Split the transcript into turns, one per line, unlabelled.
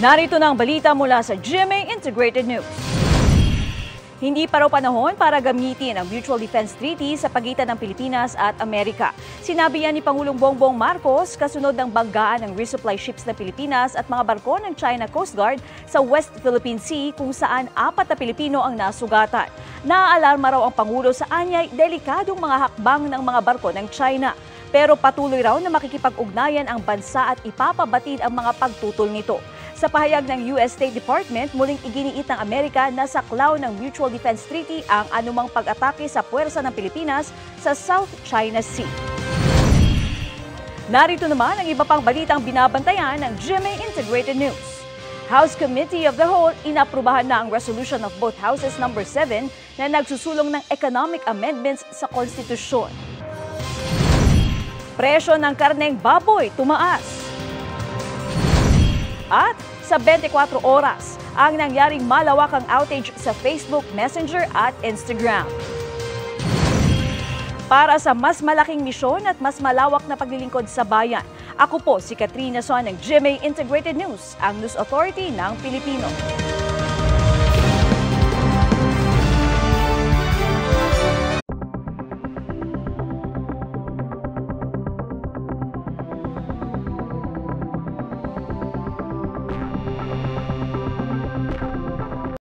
Narito na ang balita mula sa GMA Integrated News. Hindi pa raw panahon para gamitin ang Mutual Defense Treaty sa pagitan ng Pilipinas at Amerika. Sinabi yan ni Pangulong Bongbong Marcos kasunod ng banggaan ng resupply ships ng Pilipinas at mga barko ng China Coast Guard sa West Philippine Sea kung saan 4 na Pilipino ang nasugatan. Naaalarma raw ang Pangulo sa anyay delikadong mga hakbang ng mga barko ng China. Pero patuloy raw na makikipag-ugnayan ang bansa at ipapabatid ang mga pagtutol nito. Sa pahayag ng US State Department, muling iginiit ng Amerika na saklaw ng Mutual Defense Treaty ang anumang pag-atake sa puwersa ng Pilipinas sa South China Sea. Narito naman ang iba pang balitang binabantayan ng GMA Integrated News. House Committee of the Whole inaprubahan na ang resolution of both houses number 7 na nagsusulong ng economic amendments sa konstitusyon. Presyo ng karneng baboy tumaas. At sa 24 oras, ang nangyaring malawakang outage sa Facebook Messenger at Instagram. Para sa mas malaking misyon at mas malawak na paglilingkod sa bayan, ako po si Katrina Son ng GMA Integrated News, ang News Authority ng Pilipino.